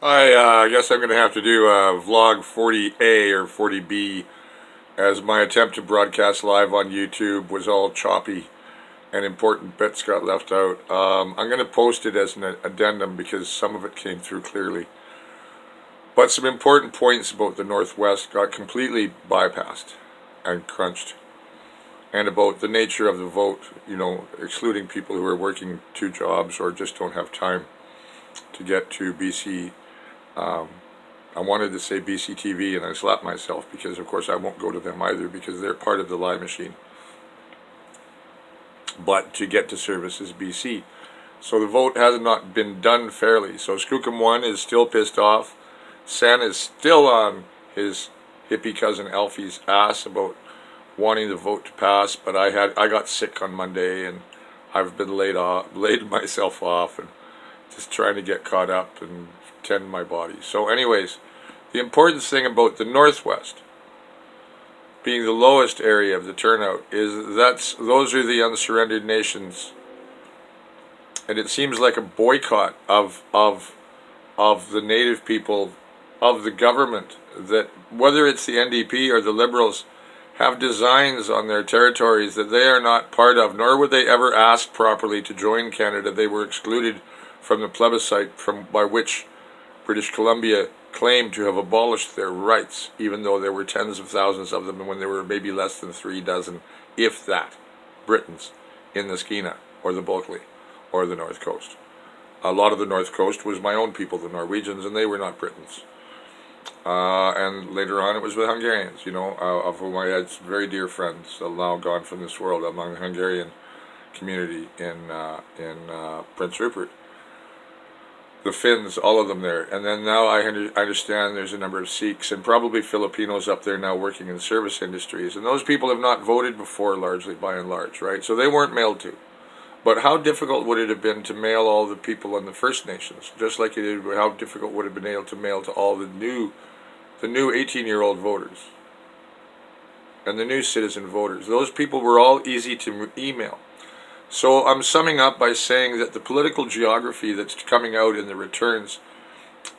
I guess I'm going to have to do vlog 40A or 40B, as my attempt to broadcast live on YouTube was all choppy and important bits got left out. I'm going to post it as an addendum because some of it came through clearly. But some important points about the Northwest got completely bypassed and crunched. And about the nature of the vote, excluding people who are working two jobs or just don't have time to get to BC. I wanted to say BCTV and I slapped myself because of course I won't go to them either because they're part of the lie machine. But to get to Services BC. So the vote has not been done fairly. So Skookum1 is still pissed off. San is still on his hippie cousin Alfie's ass about wanting the vote to pass, but I got sick on Monday and I've been laid myself off and just trying to get caught up and tend my body. So anyways, the important thing about the Northwest being the lowest area of the turnout is those are the unsurrendered nations, and it seems like a boycott of the native people, of the government, that whether it's the NDP or the Liberals have designs on their territories that they are not part of, nor would they ever ask properly to join Canada. They were excluded from the plebiscite by which British Columbia claimed to have abolished their rights, even though there were tens of thousands of them when there were maybe less than 3 dozen, if that, Britons in the Skeena or the Bulkley or the North Coast. A lot of the North Coast was my own people, the Norwegians, and they were not Britons. And later on it was the Hungarians, of whom I had very dear friends, now gone from this world, among the Hungarian community in Prince Rupert. The Finns, all of them there. And then now I understand there's a number of Sikhs and probably Filipinos up there now working in service industries. And those people have not voted before, largely, by and large, right? So they weren't mailed to. But how difficult would it have been to mail all the people in the First Nations? Just like how difficult would it have been able to mail to all the new 18-year-old voters and the new citizen voters. Those people were all easy to email. So I'm summing up by saying that the political geography that's coming out in the returns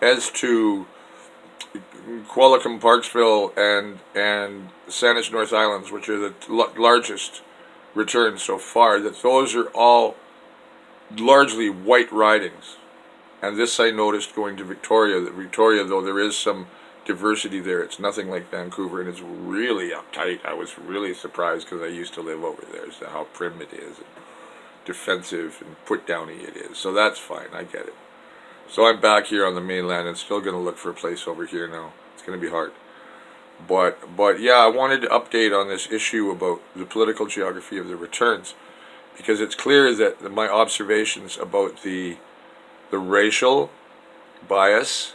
as to Qualicum, Parksville, and Saanich North Islands, which are the largest returns so far, that those are all largely white ridings. And this I noticed going to Victoria, that Victoria, though there is some diversity there, it's nothing like Vancouver, and it's really uptight. I was really surprised because I used to live over there as to how prim it is, and defensive and put-downy it is. So that's fine, I get it. So I'm back here on the mainland and still going to look for a place over here now. It's going to be hard. But yeah, I wanted to update on this issue about the political geography of the returns, because it's clear that my observations about the racial bias,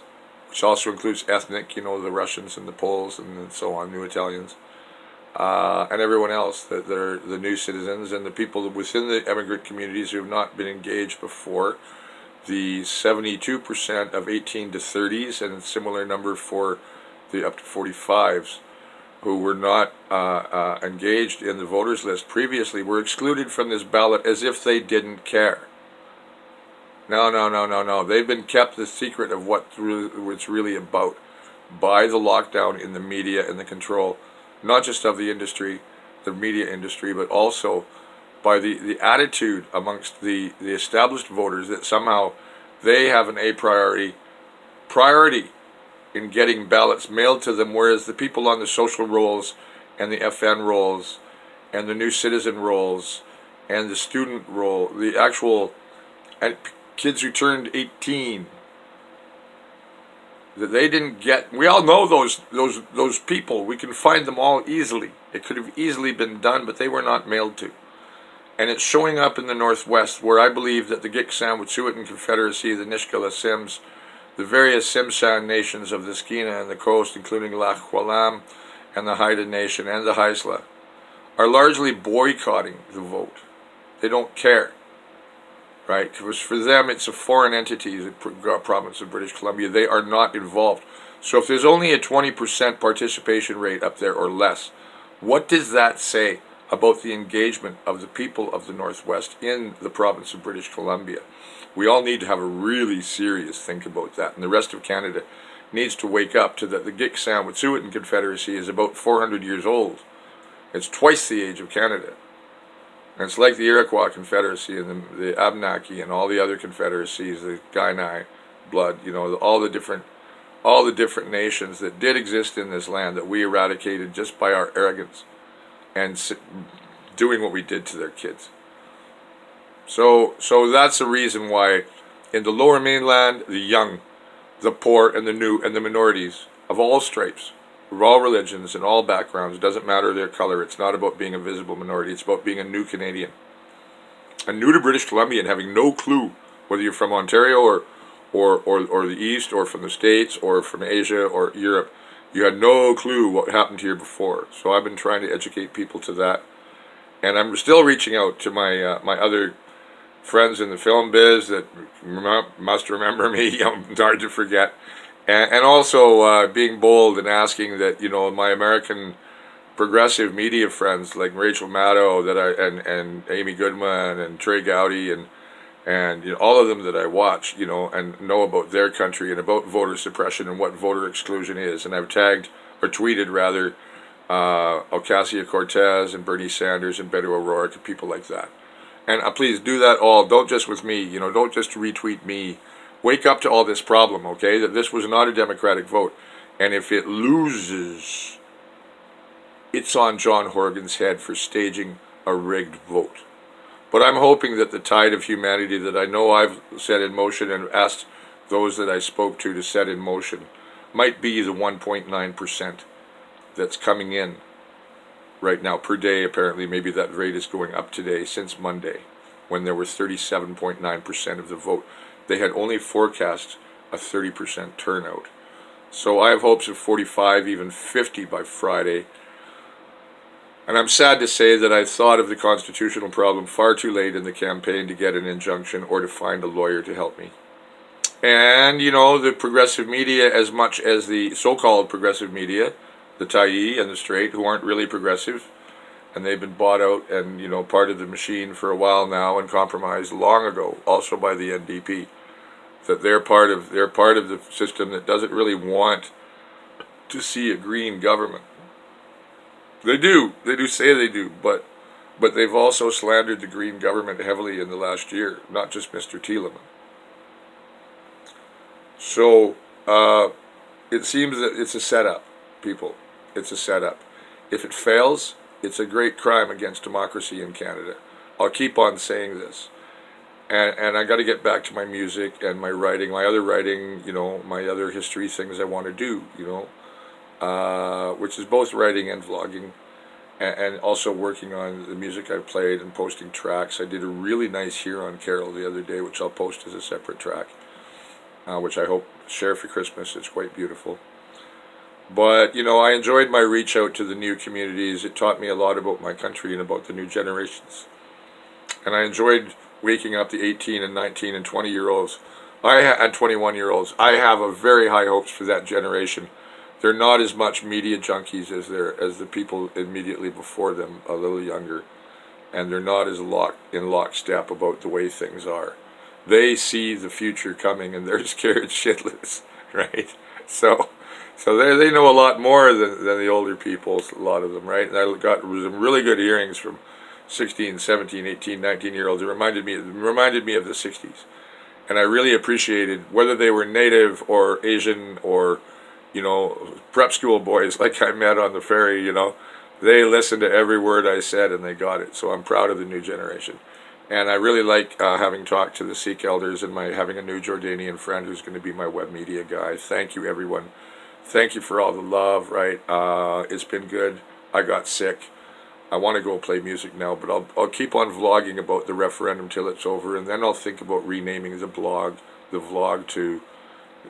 which also includes ethnic, the Russians and the Poles and so on, new Italians, and everyone else, that they're the new citizens and the people within the immigrant communities who have not been engaged before, the 72% of 18 to 30s and a similar number for the up to 45s who were not engaged in the voters list previously were excluded from this ballot as if they didn't care. No. They've been kept the secret of what it's really about by the lockdown in the media and the control, not just of the industry, the media industry, but also by the attitude amongst the established voters that somehow they have an priority in getting ballots mailed to them, whereas the people on the social rolls and the FN rolls and the new citizen rolls and the student roll, the actual kids who turned 18, that they didn't get. We all know those people. We can find them all easily. It could have easily been done, but they were not mailed to. And it's showing up in the Northwest, where I believe that the Gitxsan, Wet'suwet'en Confederacy, the Nisga'a Sims, the various Tsimshian nations of the Skeena and the coast, including Lac Hualam and the Haida Nation and the Haisla, are largely boycotting the vote. They don't care. Right? Because for them it's a foreign entity, the province of British Columbia. They are not involved. So if there's only a 20% participation rate up there or less, what does that say about the engagement of the people of the Northwest in the province of British Columbia? We all need to have a really serious think about that, and the rest of Canada needs to wake up to that. The Gik-San-Wet'suwet'en Confederacy is about 400 years old. It's twice the age of Canada. And it's like the Iroquois Confederacy and the Abenaki and all the other confederacies, the Kainai blood, you know, all the different nations that did exist in this land that we eradicated just by our arrogance and doing what we did to their kids. So that's the reason why in the Lower Mainland, the young, the poor, and the new, and the minorities of all stripes, of all religions and all backgrounds, doesn't matter their color. It's not about being a visible minority. It's about being a new Canadian, a new to British Columbia, and having no clue whether you're from Ontario or the East, or from the States, or from Asia or Europe. You had no clue what happened here before. So I've been trying to educate people to that, and I'm still reaching out to my my other friends in the film biz that must remember me. It's hard to forget. And also being bold and asking that, you know, my American progressive media friends like Rachel Maddow and Amy Goodman and Trey Gowdy and you know, all of them that I watch, you know, and know about their country and about voter suppression and what voter exclusion is. And I've tagged, or tweeted rather, Ocasio-Cortez and Bernie Sanders and Beto O'Rourke and people like that. And please do that all. Don't just with me, you know, don't just retweet me. Wake up to all this problem, okay? That this was not a Democratic vote. And if it loses, it's on John Horgan's head for staging a rigged vote. But I'm hoping that the tide of humanity that I know I've set in motion and asked those that I spoke to set in motion might be the 1.9% that's coming in right now per day. Apparently, maybe that rate is going up today since Monday, when there was 37.9% of the vote. They had only forecast a 30% turnout. So I have hopes of 45, even 50 by Friday. And I'm sad to say that I thought of the constitutional problem far too late in the campaign to get an injunction or to find a lawyer to help me. And, you know, the progressive media, as much as the so-called progressive media, the Tyee and the straight, who aren't really progressive, and they've been bought out and, you know, part of the machine for a while now and compromised long ago, also by the NDP, that they're part of the system that doesn't really want to see a green government. They do say they do, but they've also slandered the green government heavily in the last year, not just Mr. Thielemann. So it seems that it's a setup, people. It's a setup. If it fails, it's a great crime against democracy in Canada. I'll keep on saying this. And I got to get back to my music and my writing, my other writing, you know, my other history things I want to do, you know, which is both writing and vlogging, and also working on the music I've played and posting tracks. I did a really nice Huron Carol the other day, which I'll post as a separate track, which I hope to share for Christmas. It's quite beautiful. But, you know, I enjoyed my reach out to the new communities. It taught me a lot about my country and about the new generations. And I enjoyed waking up the 18 and 19 and 20-year-olds and 21-year-olds. I have a very high hopes for that generation. They're not as much media junkies as the people immediately before them, a little younger, and they're not as in lockstep about the way things are. They see the future coming and they're scared shitless, right? So they know a lot more than the older people, a lot of them, right? And I got some really good hearings from 16, 17, 18, 19-year-olds. It reminded me of the 60s. And I really appreciated, whether they were Native or Asian or, you know, prep school boys like I met on the ferry, you know, they listened to every word I said and they got it. So I'm proud of the new generation. And I really like having talked to the Sikh elders and having a new Jordanian friend who's going to be my web media guy. Thank you, everyone. Thank you for all the love, right? It's been good. I got sick. I want to go play music now, but I'll keep on vlogging about the referendum till it's over, and then I'll think about renaming the vlog to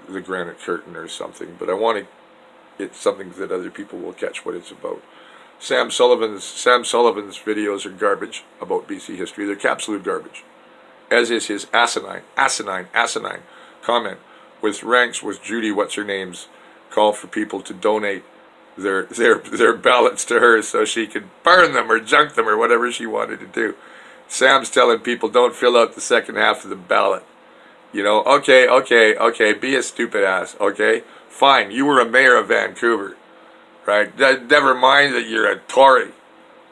the Granite Curtain or something. But I want to get something that other people will catch what it's about. Sam Sullivan's videos are garbage about BC history. They're absolute garbage, as is his asinine comment with Judy what's-her-name's call for people to donate their ballots to her so she could burn them or junk them or whatever she wanted to do. Sam's telling people, don't fill out the second half of the ballot. You know, okay, be a stupid ass, okay? Fine, you were a mayor of Vancouver, right? Never mind that you're a Tory,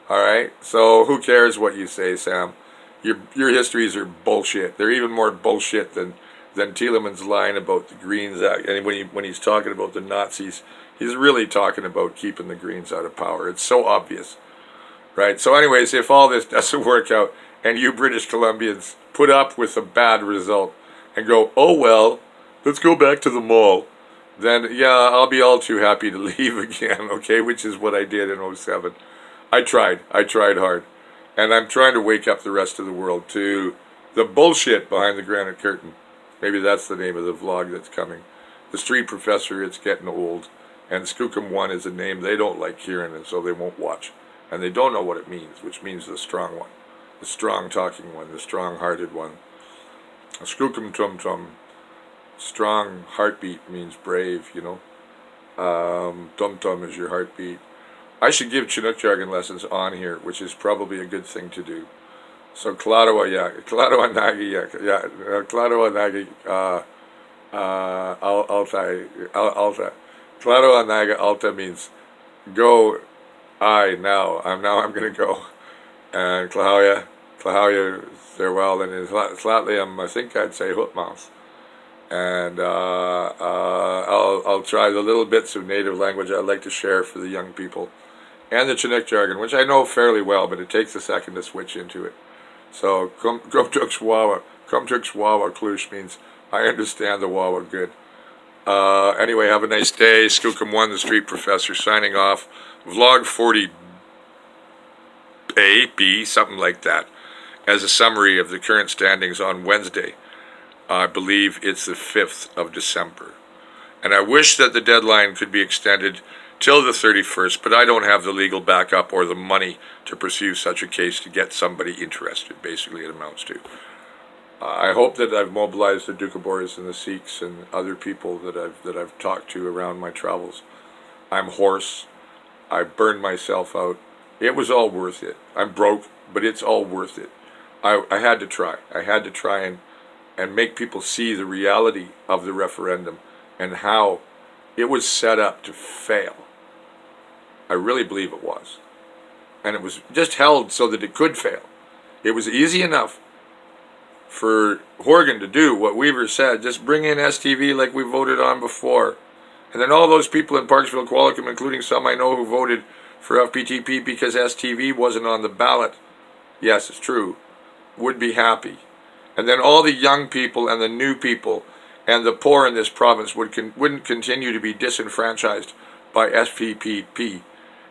all right? So who cares what you say, Sam? Your histories are bullshit. They're even more bullshit than Tielemann's line about the Greens Act. And when he's talking about the Nazis, he's really talking about keeping the Greens out of power. It's so obvious, right? So anyways, if all this doesn't work out and you British Columbians put up with a bad result and go, oh well, let's go back to the mall, then yeah, I'll be all too happy to leave again, okay? Which is what I did in '07. I tried hard. And I'm trying to wake up the rest of the world to the bullshit behind the granite curtain. Maybe that's the name of the vlog that's coming. The Street Professor, it's getting old. And Skookum1 is a name they don't like hearing, and so they won't watch. And they don't know what it means, which means the strong one. The strong talking one, the strong hearted one. Skookum tum tum. Strong heartbeat means brave, you know. Tum tum is your heartbeat. I should give Chinook jargon lessons on here, which is probably a good thing to do. So Kladawa Nagi, Alta. Kladawa Naga Alta means go, I'm gonna go. And Klahauya, farewell, and in Slatlium, I think I'd say Hootmouth. And I'll try the little bits of native language I'd like to share for the young people. And the Chinook jargon, which I know fairly well, but it takes a second to switch into it. So, come to Xwawa Klush means I understand the Wawa good. Anyway, have a nice day. Skookum1, the Street Professor, signing off. Vlog 40A, B, something like that, as a summary of the current standings on Wednesday. I believe it's the 5th of December. And I wish that the deadline could be extended till the 31st, but I don't have the legal backup or the money to pursue such a case to get somebody interested, basically it amounts to. I hope that I've mobilized the Doukhobors and the Sikhs and other people that I've talked to around my travels. I'm hoarse. I burned myself out. It was all worth it. I'm broke, but it's all worth it. I had to try. I had to try and make people see the reality of the referendum and how it was set up to fail. I really believe it was. And it was just held so that it could fail. It was easy enough for Horgan to do what Weaver said, just bring in STV like we voted on before. And then all those people in Parksville, Qualicum, including some I know who voted for FPTP because STV wasn't on the ballot, yes, it's true, would be happy. And then all the young people and the new people and the poor in this province wouldn't continue to be disenfranchised by SPPP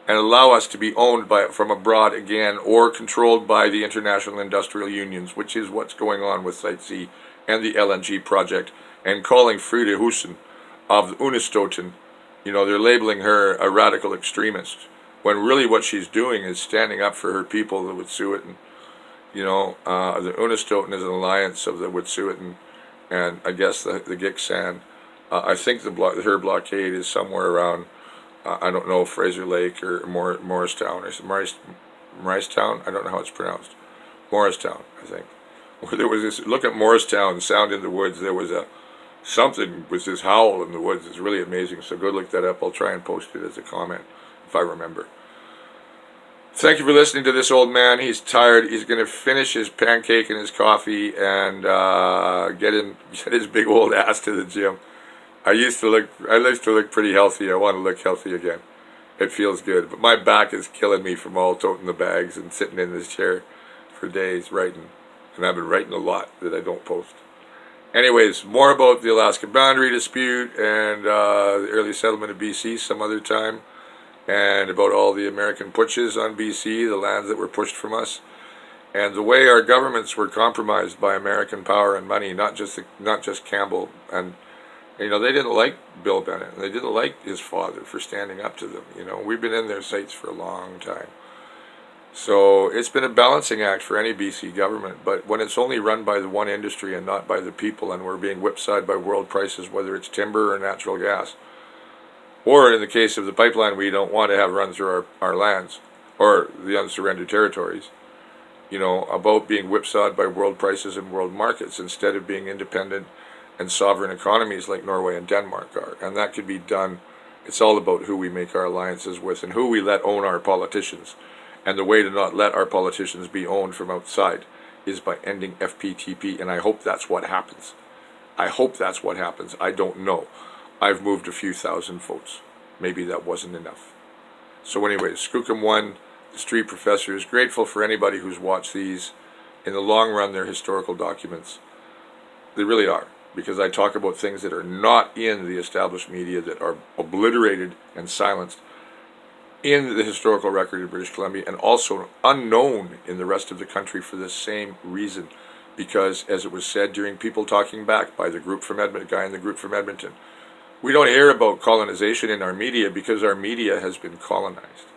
and allow us to be owned from abroad again or controlled by the international industrial unions, which is what's going on with Site C and the LNG project, and calling Friede Hussen of Unistoten, you know, they're labeling her a radical extremist, when really what she's doing is standing up for her people, the Wet'suwet'en. You know, the Unistoten is an alliance of the Wet'suwet'en and I guess the Giksan. I think her blockade is somewhere around, I don't know, Fraser Lake or Morristown, or Morristown, I don't know how it's pronounced. Morristown, I think. Where there was this, look at Morristown, Sound in the Woods, there was something with this howl in the woods. It's really amazing, so go look that up. I'll try and post it as a comment, if I remember. Thank you for listening to this old man. He's tired. He's going to finish his pancake and his coffee and get his big old ass to the gym. I used to look pretty healthy. I want to look healthy again. It feels good. But my back is killing me from all toting the bags and sitting in this chair for days writing. And I've been writing a lot that I don't post. Anyways, more about the Alaska boundary dispute and the early settlement of BC some other time. And about all the American putsches on BC, the lands that were pushed from us, and the way our governments were compromised by American power and money, not just Campbell, and you know, they didn't like Bill Bennett, they didn't like his father for standing up to them. You know, we've been in their sights for a long time. So it's been a balancing act for any BC government, but when it's only run by the one industry and not by the people, and we're being whipsawed by world prices, whether it's timber or natural gas, or in the case of the pipeline we don't want to have run through our lands, or the unsurrendered territories, about being whipsawed by world prices and world markets instead of being independent and sovereign economies like Norway and Denmark are. And that could be done. It's all about who we make our alliances with and who we let own our politicians. And the way to not let our politicians be owned from outside is by ending FPTP, and I hope that's what happens. I hope that's what happens. I don't know. I've moved a few thousand votes. Maybe that wasn't enough. So anyways, Skookum1, the street professor, is grateful for anybody who's watched these. In the long run, they're historical documents. They really are, because I talk about things that are not in the established media, that are obliterated and silenced in the historical record of British Columbia, and also unknown in the rest of the country for the same reason. Because, as it was said during People Talking Back by the group from Edmonton, guy in the group from Edmonton, we don't hear about colonization in our media because our media has been colonized.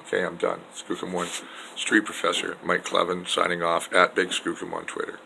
Okay, I'm done. Skookum1, street professor, Mike Clevin, signing off at Big Skookum on Twitter.